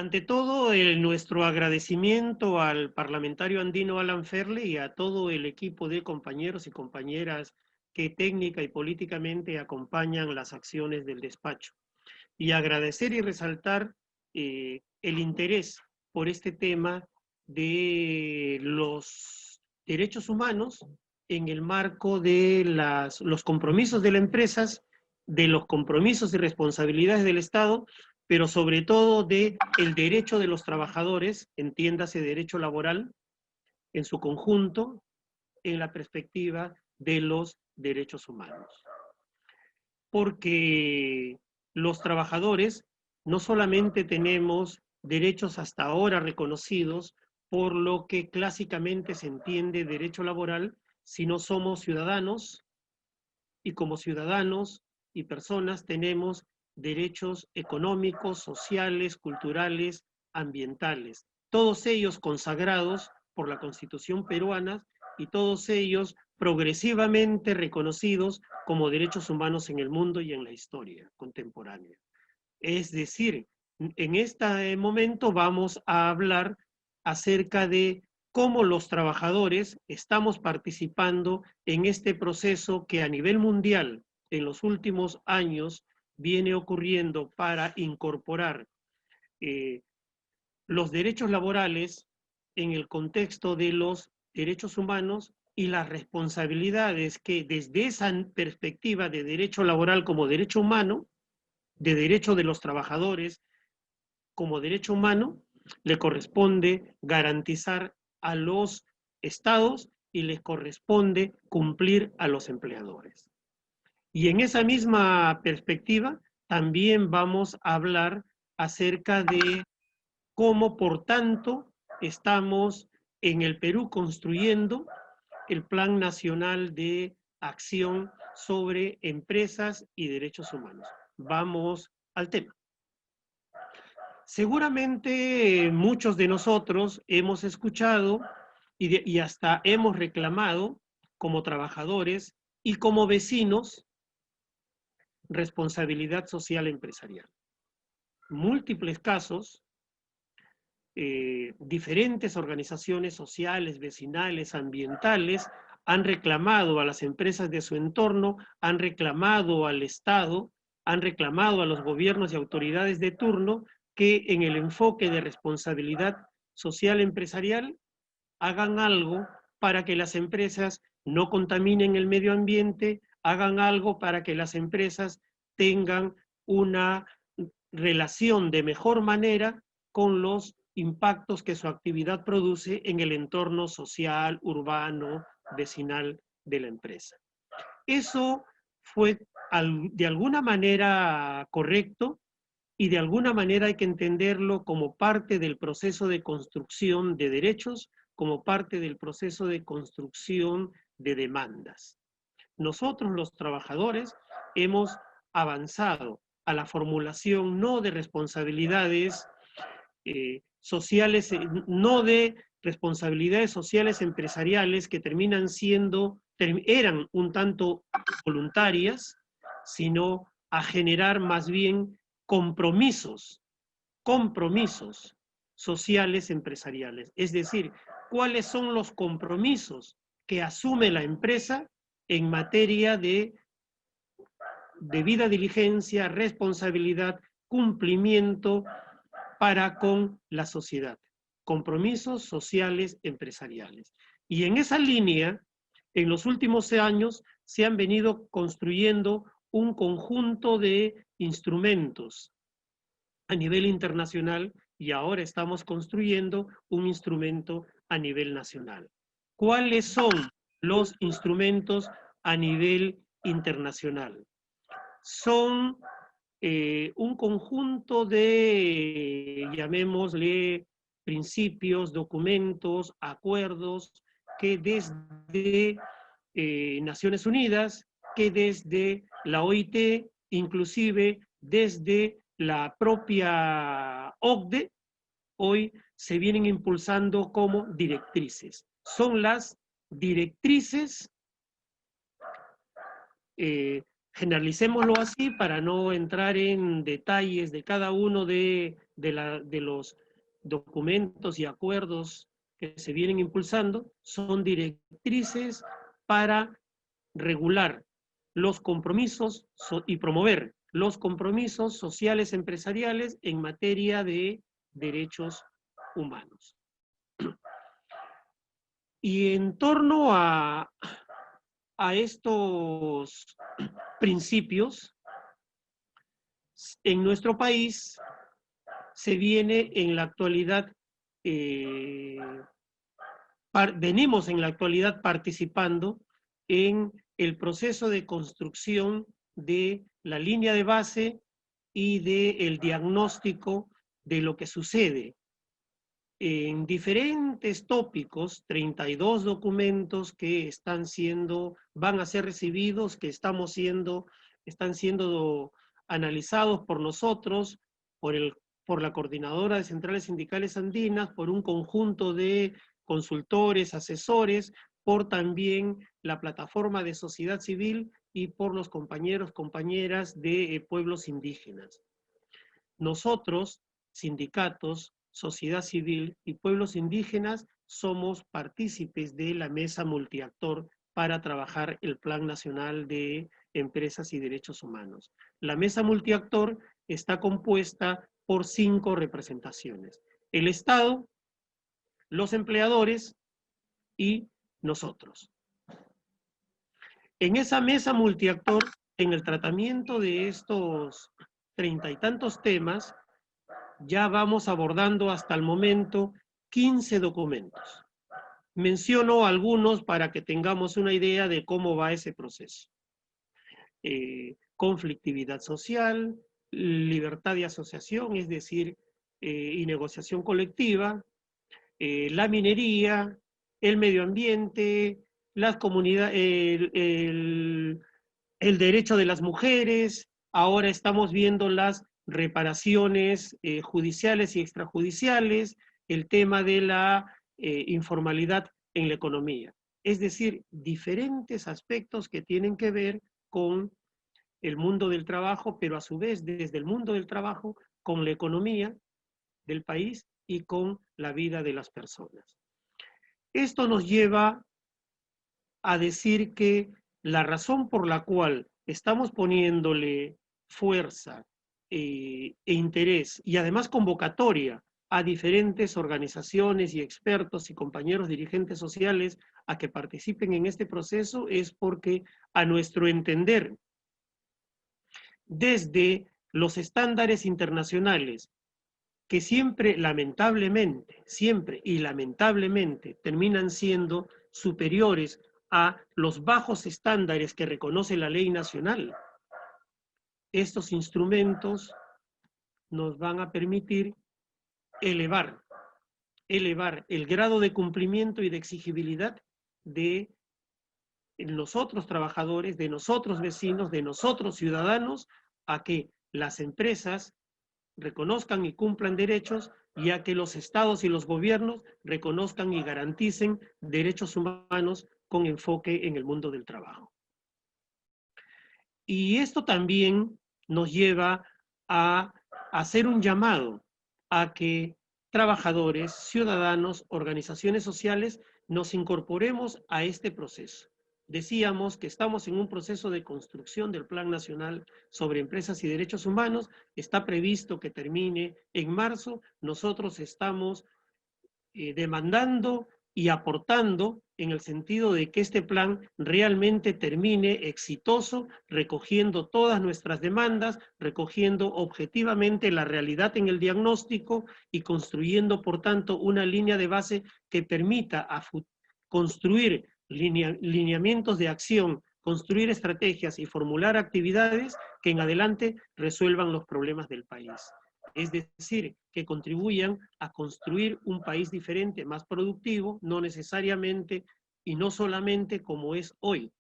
Ante todo, nuestro agradecimiento al parlamentario andino Alan Ferle y a todo el equipo de compañeros y compañeras que técnica y políticamente acompañan las acciones del despacho. Y agradecer y resaltar el interés por este tema de los derechos humanos en el marco de los compromisos de las empresas, de los compromisos y responsabilidades del Estado, pero sobre todo de el derecho de los trabajadores, entiéndase derecho laboral, en su conjunto, en la perspectiva de los derechos humanos. Porque los trabajadores no solamente tenemos derechos hasta ahora reconocidos por lo que clásicamente se entiende derecho laboral, sino somos ciudadanos y como ciudadanos y personas tenemos derechos económicos, sociales, culturales, ambientales, todos ellos consagrados por la Constitución peruana y todos ellos progresivamente reconocidos como derechos humanos en el mundo y en la historia contemporánea. Es decir, en este momento vamos a hablar acerca de cómo los trabajadores estamos participando en este proceso que a nivel mundial en los últimos años viene ocurriendo para incorporar los derechos laborales en el contexto de los derechos humanos y las responsabilidades que desde esa perspectiva de derecho laboral como derecho humano, de derecho de los trabajadores como derecho humano, le corresponde garantizar a los estados y les corresponde cumplir a los empleadores. Y en esa misma perspectiva también vamos a hablar acerca de cómo, por tanto, estamos en el Perú construyendo el Plan Nacional de Acción sobre Empresas y Derechos Humanos. Vamos al tema. Seguramente muchos de nosotros hemos escuchado y hasta hemos reclamado como trabajadores y como vecinos responsabilidad social empresarial. Múltiples casos, diferentes organizaciones sociales, vecinales, ambientales, han reclamado a las empresas de su entorno, han reclamado al Estado, han reclamado a los gobiernos y autoridades de turno que en el enfoque de responsabilidad social empresarial hagan algo para que las empresas no contaminen el medio ambiente, hagan algo para que las empresas tengan una relación de mejor manera con los impactos que su actividad produce en el entorno social, urbano, vecinal de la empresa. Eso fue de alguna manera correcto y de alguna manera hay que entenderlo como parte del proceso de construcción de derechos, como parte del proceso de construcción de demandas. Nosotros los trabajadores hemos avanzado a la formulación no de responsabilidades sociales, no de responsabilidades sociales empresariales que terminan siendo, eran un tanto voluntarias, sino a generar más bien compromisos sociales empresariales. Es decir, ¿cuáles son los compromisos que asume la empresa en materia de debida diligencia, responsabilidad, cumplimiento para con la sociedad? Compromisos sociales empresariales. Y en esa línea, en los últimos años se han venido construyendo un conjunto de instrumentos a nivel internacional y ahora estamos construyendo un instrumento a nivel nacional. ¿Cuáles son los instrumentos a nivel internacional? Son un conjunto de, llamémosle, principios, documentos, acuerdos que desde Naciones Unidas, que desde la OIT, inclusive desde la propia OCDE, hoy se vienen impulsando como directrices. Son las directrices, generalicémoslo así para no entrar en detalles de cada uno de de los documentos y acuerdos que se vienen impulsando son directrices para regular los compromisos y promover los compromisos sociales empresariales en materia de derechos humanos. Y en torno a estos principios, en nuestro país se viene en la actualidad, venimos en la actualidad participando en el proceso de construcción de la línea de base y del diagnóstico de lo que sucede en diferentes tópicos, 32 documentos que van a ser recibidos, que están siendo analizados por nosotros, por la Coordinadora de Centrales Sindicales Andinas, por un conjunto de consultores, asesores, por también la plataforma de sociedad civil y por los compañeros, compañeras de pueblos indígenas. Nosotros, sindicatos, sociedad civil y pueblos indígenas, somos partícipes de la mesa multiactor para trabajar el Plan Nacional de Empresas y Derechos Humanos. La mesa multiactor está compuesta por 5 representaciones: el Estado, los empleadores y nosotros. En esa mesa multiactor, en el tratamiento de estos 30 y tantos temas, ya vamos abordando hasta el momento 15 documentos. Menciono algunos para que tengamos una idea de cómo va ese proceso. Conflictividad social, libertad de asociación, es decir, y negociación colectiva, la minería, el medio ambiente, las comunidades, el derecho de las mujeres. Ahora estamos viendo las reparaciones judiciales y extrajudiciales, el tema de la informalidad en la economía. Es decir, diferentes aspectos que tienen que ver con el mundo del trabajo, pero a su vez desde el mundo del trabajo con la economía del país y con la vida de las personas. Esto nos lleva a decir que la razón por la cual estamos poniéndole fuerza e interés y además convocatoria a diferentes organizaciones y expertos y compañeros dirigentes sociales a que participen en este proceso es porque, a nuestro entender, desde los estándares internacionales, que siempre y lamentablemente terminan siendo superiores a los bajos estándares que reconoce la ley nacional, estos instrumentos nos van a permitir elevar el grado de cumplimiento y de exigibilidad de nosotros trabajadores, de nosotros vecinos, de nosotros ciudadanos, a que las empresas reconozcan y cumplan derechos, y a que los estados y los gobiernos reconozcan y garanticen derechos humanos con enfoque en el mundo del trabajo. Y esto también nos lleva a hacer un llamado a que trabajadores, ciudadanos, organizaciones sociales, nos incorporemos a este proceso. Decíamos que estamos en un proceso de construcción del Plan Nacional sobre Empresas y Derechos Humanos. Está previsto que termine en marzo. Nosotros estamos demandando y aportando en el sentido de que este plan realmente termine exitoso, recogiendo todas nuestras demandas, recogiendo objetivamente la realidad en el diagnóstico y construyendo, por tanto, una línea de base que permita construir lineamientos de acción, construir estrategias y formular actividades que en adelante resuelvan los problemas del país. Es decir, que contribuyan a construir un país diferente, más productivo, no necesariamente y no solamente como es hoy,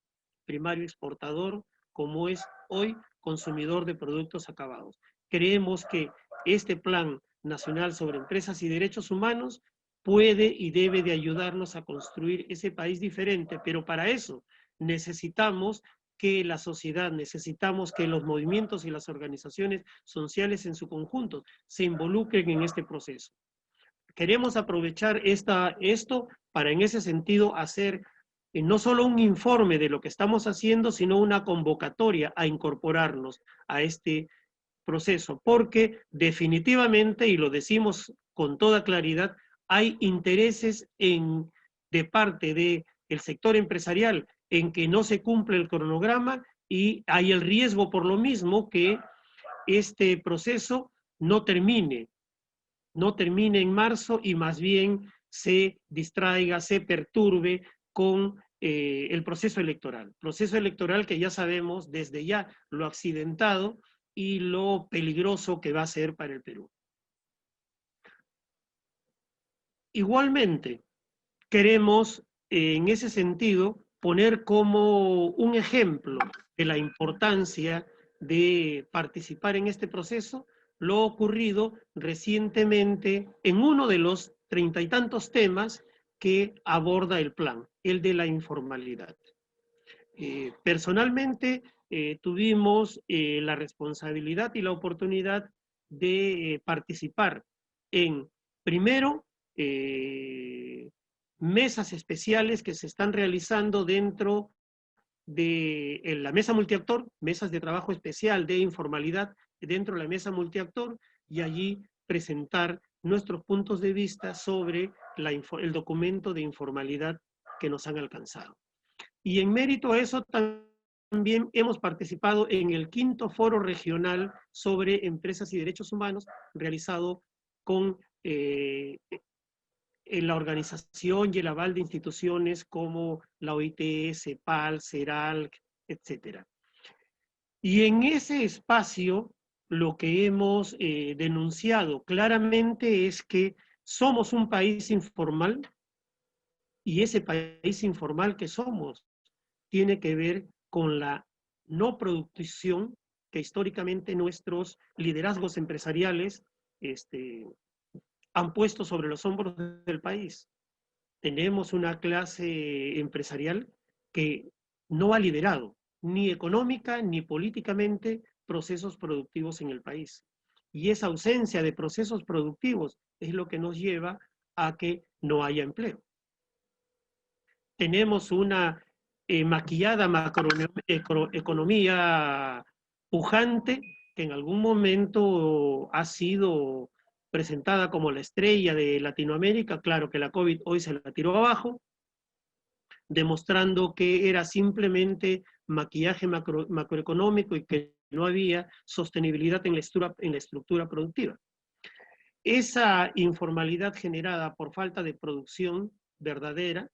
primario exportador, como es hoy consumidor de productos acabados. Creemos que este Plan Nacional sobre Empresas y Derechos Humanos puede y debe de ayudarnos a construir ese país diferente, pero para eso necesitamos que la sociedad, necesitamos que los movimientos y las organizaciones sociales en su conjunto se involucren en este proceso. Queremos aprovechar esto para en ese sentido hacer no solo un informe de lo que estamos haciendo, sino una convocatoria a incorporarnos a este proceso, porque definitivamente, y lo decimos con toda claridad, hay intereses de parte del sector empresarial en que no se cumple el cronograma y hay el riesgo por lo mismo que este proceso no termine en marzo y más bien se distraiga, se perturbe con el proceso electoral. Proceso electoral que ya sabemos desde ya lo accidentado y lo peligroso que va a ser para el Perú. Igualmente, queremos en ese sentido poner como un ejemplo de la importancia de participar en este proceso lo ocurrido recientemente en uno de los 30 y tantos temas que aborda el plan, el de la informalidad. Personalmente tuvimos la responsabilidad y la oportunidad de participar en, primero, mesas especiales que se están realizando dentro de la mesa multiactor, mesas de trabajo especial de informalidad dentro de la mesa multiactor, y allí presentar nuestros puntos de vista sobre el documento de informalidad que nos han alcanzado. Y en mérito a eso también hemos participado en el 5º Foro Regional sobre Empresas y Derechos Humanos, realizado con en la organización y el aval de instituciones como la OIT, CEPAL, CERAL, etc. Y en ese espacio lo que hemos denunciado claramente es que somos un país informal y ese país informal que somos tiene que ver con la no producción que históricamente nuestros liderazgos empresariales han puesto sobre los hombros del país. Tenemos una clase empresarial que no ha liderado, ni económica ni políticamente, procesos productivos en el país. Y esa ausencia de procesos productivos es lo que nos lleva a que no haya empleo. Tenemos una maquillada macroeconomía pujante que en algún momento ha sido presentada como la estrella de Latinoamérica. Claro que la COVID hoy se la tiró abajo, demostrando que era simplemente maquillaje macroeconómico y que no había sostenibilidad en la estructura productiva. Esa informalidad generada por falta de producción verdadera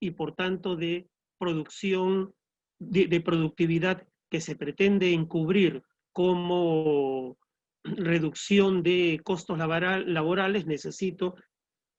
y por tanto de producción, de productividad que se pretende encubrir como reducción de costos laborales, necesito,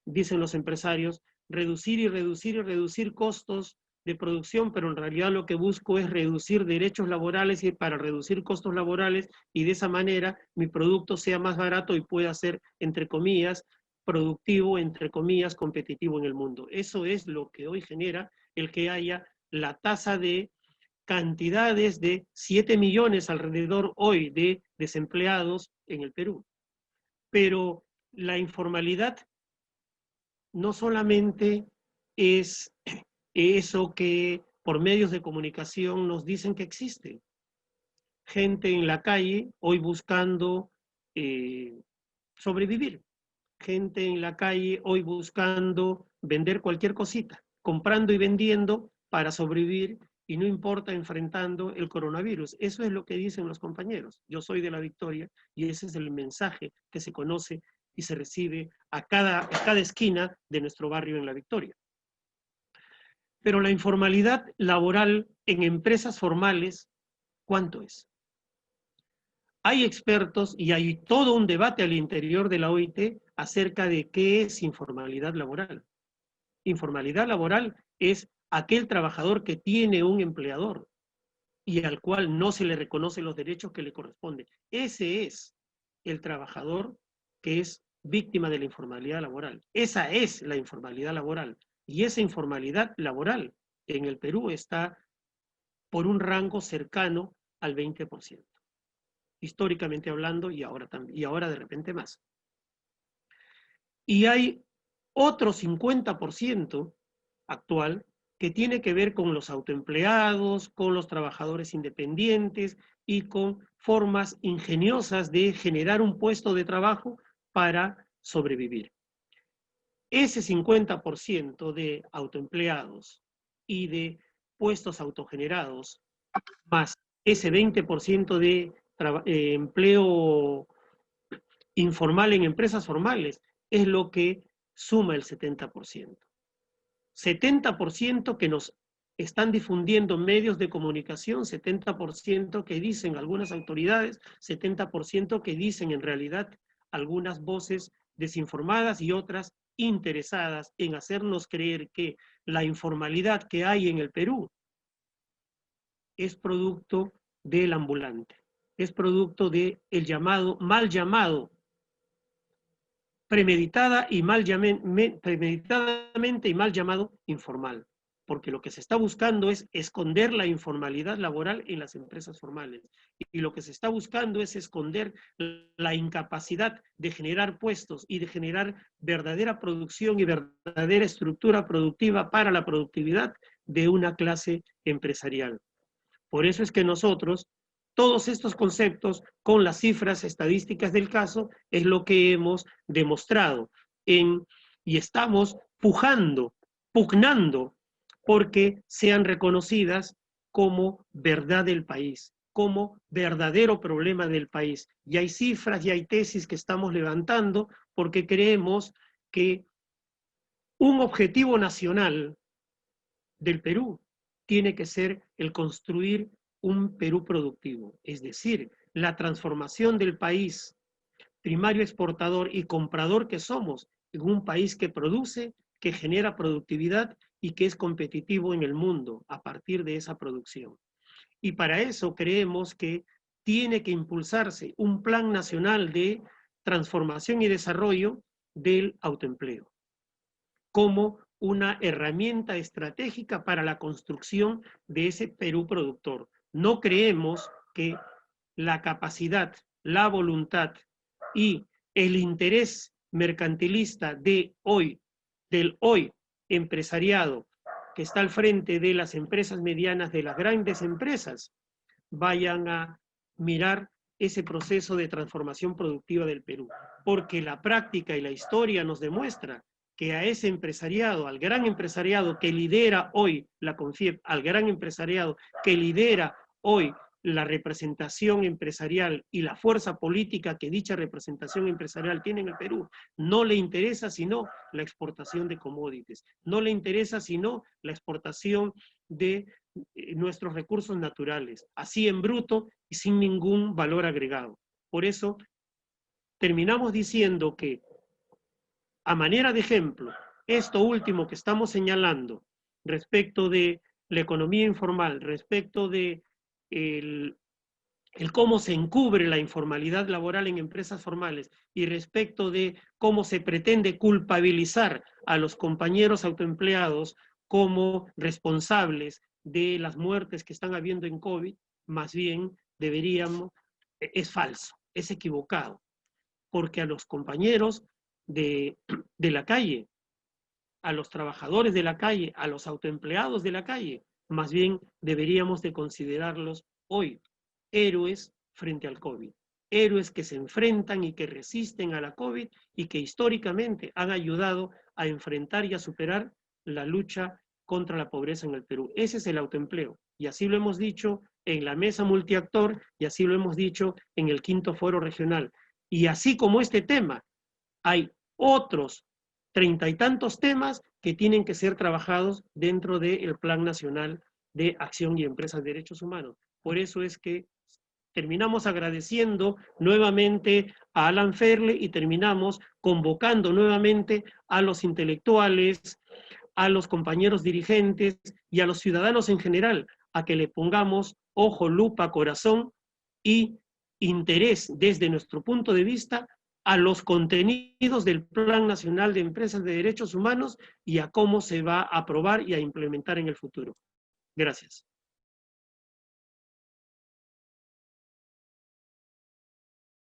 dicen los empresarios, reducir y reducir y reducir costos de producción, pero en realidad lo que busco es reducir derechos laborales y para reducir costos laborales y de esa manera mi producto sea más barato y pueda ser, entre comillas, productivo, entre comillas, competitivo en el mundo. Eso es lo que hoy genera el que haya la tasa de cantidades de 7 millones alrededor hoy de desempleados en el Perú. Pero la informalidad no solamente es eso que por medios de comunicación nos dicen que existe. Gente en la calle hoy buscando sobrevivir. Gente en la calle hoy buscando vender cualquier cosita, comprando y vendiendo para sobrevivir y no importa enfrentando el coronavirus. Eso es lo que dicen los compañeros. Yo soy de La Victoria y ese es el mensaje que se conoce y se recibe a cada esquina de nuestro barrio en La Victoria. Pero la informalidad laboral en empresas formales, ¿cuánto es? Hay expertos y hay todo un debate al interior de la OIT acerca de qué es informalidad laboral. Informalidad laboral es aquel trabajador que tiene un empleador y al cual no se le reconocen los derechos que le corresponden. Ese es el trabajador que es víctima de la informalidad laboral. Esa es la informalidad laboral. Y esa informalidad laboral en el Perú está por un rango cercano al 20%. Históricamente hablando, y ahora de repente más. Y hay otro 50% actual que tiene que ver con los autoempleados, con los trabajadores independientes y con formas ingeniosas de generar un puesto de trabajo para sobrevivir. Ese 50% de autoempleados y de puestos autogenerados, más ese 20% de empleo informal en empresas formales, es lo que suma el 70%. 70% que nos están difundiendo medios de comunicación, 70% que dicen algunas autoridades, 70% que dicen en realidad algunas voces desinformadas y otras interesadas en hacernos creer que la informalidad que hay en el Perú es producto del ambulante, es producto del llamado, mal llamado, premeditadamente y mal llamado informal, porque lo que se está buscando es esconder la informalidad laboral en las empresas formales, y lo que se está buscando es esconder la incapacidad de generar puestos y de generar verdadera producción y verdadera estructura productiva para la productividad de una clase empresarial. Por eso es que nosotros, todos estos conceptos, con las cifras estadísticas del caso, es lo que hemos demostrado y estamos pugnando, porque sean reconocidas como verdad del país, como verdadero problema del país. Y hay cifras y hay tesis que estamos levantando porque creemos que un objetivo nacional del Perú tiene que ser el construir un Perú productivo, es decir, la transformación del país primario exportador y comprador que somos en un país que produce, que genera productividad y que es competitivo en el mundo a partir de esa producción. Y para eso creemos que tiene que impulsarse un plan nacional de transformación y desarrollo del autoempleo como una herramienta estratégica para la construcción de ese Perú productor. No creemos que la capacidad, la voluntad y el interés mercantilista del hoy empresariado que está al frente de las empresas medianas, de las grandes empresas, vayan a mirar ese proceso de transformación productiva del Perú, porque la práctica y la historia nos demuestra que a ese empresariado, al gran empresariado que lidera hoy la CONFIEP, al gran empresariado que lidera hoy la representación empresarial y la fuerza política que dicha representación empresarial tiene en el Perú, no le interesa sino la exportación de commodities, no le interesa sino la exportación de nuestros recursos naturales, así en bruto y sin ningún valor agregado. Por eso terminamos diciendo que, a manera de ejemplo, esto último que estamos señalando respecto de la economía informal, respecto de el cómo se encubre la informalidad laboral en empresas formales y respecto de cómo se pretende culpabilizar a los compañeros autoempleados como responsables de las muertes que están habiendo en COVID, más bien es falso, es equivocado, porque a los compañeros de la calle, a los trabajadores de la calle, a los autoempleados de la calle, más bien deberíamos de considerarlos hoy héroes frente al COVID. Héroes que se enfrentan y que resisten a la COVID y que históricamente han ayudado a enfrentar y a superar la lucha contra la pobreza en el Perú. Ese es el autoempleo. Y así lo hemos dicho en la mesa multiactor y así lo hemos dicho en el 5º Foro Regional. Y así como este tema, hay otros 30 y tantos temas que tienen que ser trabajados dentro del Plan Nacional de Acción y Empresas de Derechos Humanos. Por eso es que terminamos agradeciendo nuevamente a Alan Ferle y terminamos convocando nuevamente a los intelectuales, a los compañeros dirigentes y a los ciudadanos en general a que le pongamos ojo, lupa, corazón y interés desde nuestro punto de vista a los contenidos del Plan Nacional de Empresas de Derechos Humanos y a cómo se va a aprobar y a implementar en el futuro. Gracias.